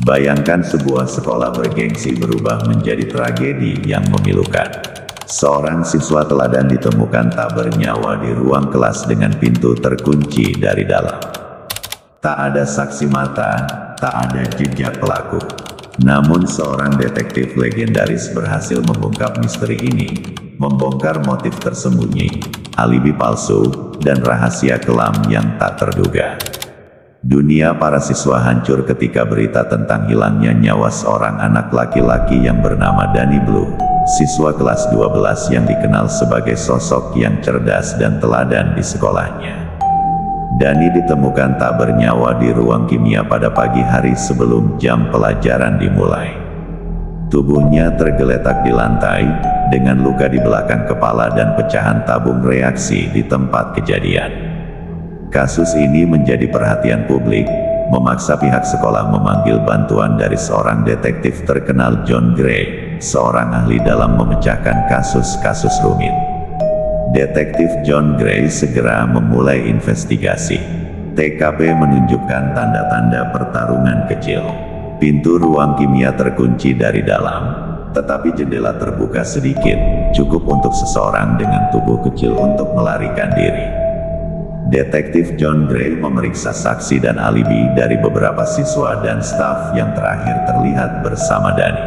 Bayangkan sebuah sekolah bergengsi berubah menjadi tragedi yang memilukan. Seorang siswa teladan ditemukan tak bernyawa di ruang kelas dengan pintu terkunci dari dalam. Tak ada saksi mata, tak ada jejak pelaku. Namun seorang detektif legendaris berhasil membongkar misteri ini, membongkar motif tersembunyi, alibi palsu, dan rahasia kelam yang tak terduga. Dunia para siswa hancur ketika berita tentang hilangnya nyawa seorang anak laki-laki yang bernama Danny Blue, siswa kelas 12 yang dikenal sebagai sosok yang cerdas dan teladan di sekolahnya. Danny ditemukan tak bernyawa di ruang kimia pada pagi hari sebelum jam pelajaran dimulai. Tubuhnya tergeletak di lantai, dengan luka di belakang kepala dan pecahan tabung reaksi di tempat kejadian. Kasus ini menjadi perhatian publik, memaksa pihak sekolah memanggil bantuan dari seorang detektif terkenal, John Gray, seorang ahli dalam memecahkan kasus-kasus rumit. Detektif John Gray segera memulai investigasi. TKP menunjukkan tanda-tanda pertarungan kecil. Pintu ruang kimia terkunci dari dalam, tetapi jendela terbuka sedikit, cukup untuk seseorang dengan tubuh kecil untuk melarikan diri. Detektif John Gray memeriksa saksi dan alibi dari beberapa siswa dan staf yang terakhir terlihat bersama Danny.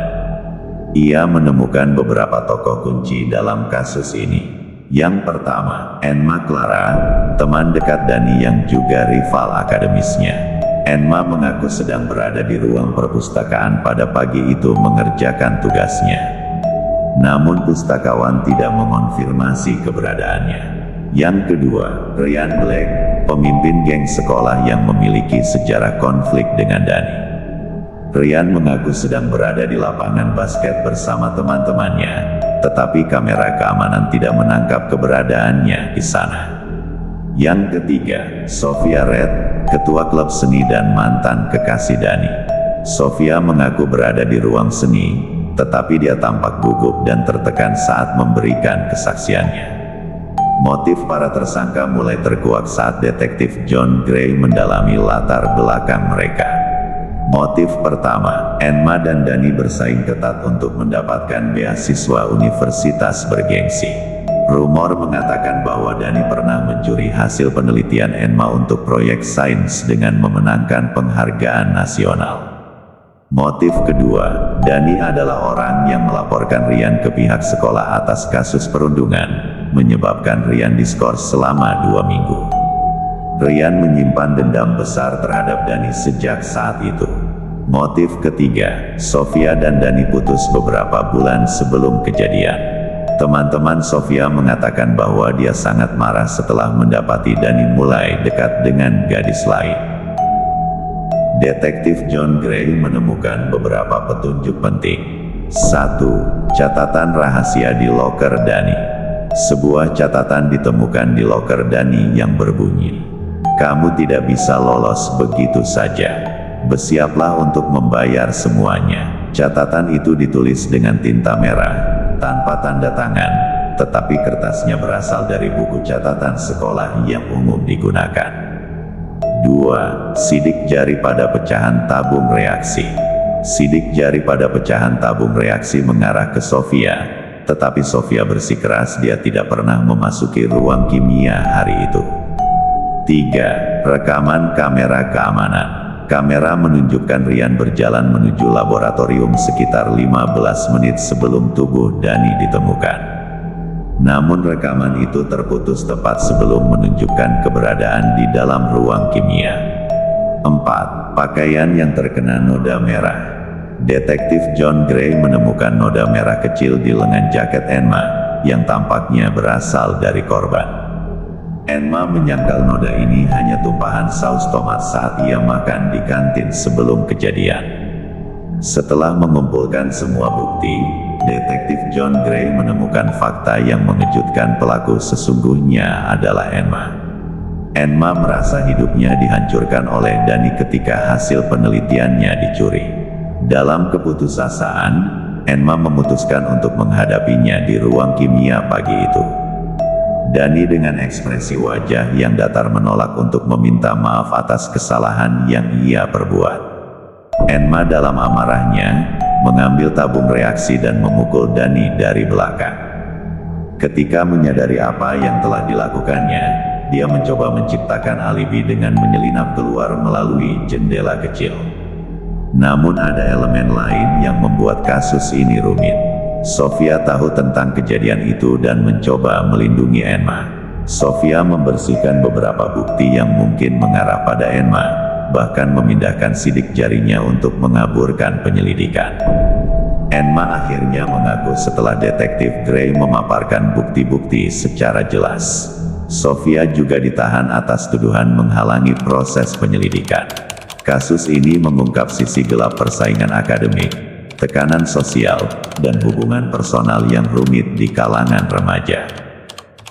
Ia menemukan beberapa tokoh kunci dalam kasus ini. Yang pertama, Emma Clara, teman dekat Danny yang juga rival akademisnya. Emma mengaku sedang berada di ruang perpustakaan pada pagi itu mengerjakan tugasnya. Namun pustakawan tidak mengonfirmasi keberadaannya. Yang kedua, Ryan Black, pemimpin geng sekolah yang memiliki sejarah konflik dengan Danny. Ryan mengaku sedang berada di lapangan basket bersama teman-temannya, tetapi kamera keamanan tidak menangkap keberadaannya di sana. Yang ketiga, Sophia Red, ketua klub seni dan mantan kekasih Danny. Sophia mengaku berada di ruang seni, tetapi dia tampak gugup dan tertekan saat memberikan kesaksiannya. Motif para tersangka mulai terkuak saat detektif John Gray mendalami latar belakang mereka. Motif pertama, Emma dan Danny bersaing ketat untuk mendapatkan beasiswa universitas bergengsi. Rumor mengatakan bahwa Danny pernah mencuri hasil penelitian Emma untuk proyek sains dengan memenangkan penghargaan nasional. Motif kedua, Danny adalah orang yang melaporkan Ryan ke pihak sekolah atas kasus perundungan, menyebabkan Ryan diskors selama 2 minggu. Ryan menyimpan dendam besar terhadap Danny sejak saat itu. Motif ketiga, Sophia dan Danny putus beberapa bulan sebelum kejadian. Teman-teman Sophia mengatakan bahwa dia sangat marah setelah mendapati Danny mulai dekat dengan gadis lain. Detektif John Gray menemukan beberapa petunjuk penting. 1. Catatan rahasia di loker Danny. Sebuah catatan ditemukan di loker Danny yang berbunyi, "Kamu tidak bisa lolos begitu saja. Bersiaplah untuk membayar semuanya." Catatan itu ditulis dengan tinta merah, tanpa tanda tangan, tetapi kertasnya berasal dari buku catatan sekolah yang umum digunakan. 2. Sidik jari pada pecahan tabung reaksi. Sidik jari pada pecahan tabung reaksi mengarah ke Sophia, tetapi Sophia bersikeras dia tidak pernah memasuki ruang kimia hari itu. 3. Rekaman kamera keamanan. Kamera menunjukkan Ryan berjalan menuju laboratorium sekitar 15 menit sebelum tubuh Danny ditemukan. Namun rekaman itu terputus tepat sebelum menunjukkan keberadaan di dalam ruang kimia. 4. Pakaian yang terkena noda merah. Detektif John Gray menemukan noda merah kecil di lengan jaket Emma, yang tampaknya berasal dari korban. Emma menyangkal noda ini hanya tumpahan saus tomat saat ia makan di kantin sebelum kejadian. Setelah mengumpulkan semua bukti, Detektif John Gray menemukan fakta yang mengejutkan. Pelaku sesungguhnya adalah Emma. Emma merasa hidupnya dihancurkan oleh Danny ketika hasil penelitiannya dicuri. Dalam keputusasaan, Emma memutuskan untuk menghadapinya di ruang kimia pagi itu. Danny dengan ekspresi wajah yang datar menolak untuk meminta maaf atas kesalahan yang ia perbuat. Enma dalam amarahnya, mengambil tabung reaksi dan memukul Dani dari belakang. Ketika menyadari apa yang telah dilakukannya, dia mencoba menciptakan alibi dengan menyelinap keluar melalui jendela kecil. Namun ada elemen lain yang membuat kasus ini rumit. Sofia tahu tentang kejadian itu dan mencoba melindungi Enma. Sofia membersihkan beberapa bukti yang mungkin mengarah pada Enma, bahkan memindahkan sidik jarinya untuk mengaburkan penyelidikan. Enma akhirnya mengaku setelah detektif Gray memaparkan bukti-bukti secara jelas. Sofia juga ditahan atas tuduhan menghalangi proses penyelidikan. Kasus ini mengungkap sisi gelap persaingan akademik, tekanan sosial, dan hubungan personal yang rumit di kalangan remaja.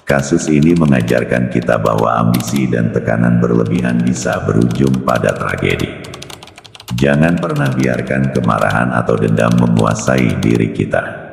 Kasus ini mengajarkan kita bahwa ambisi dan tekanan berlebihan bisa berujung pada tragedi. Jangan pernah biarkan kemarahan atau dendam menguasai diri kita.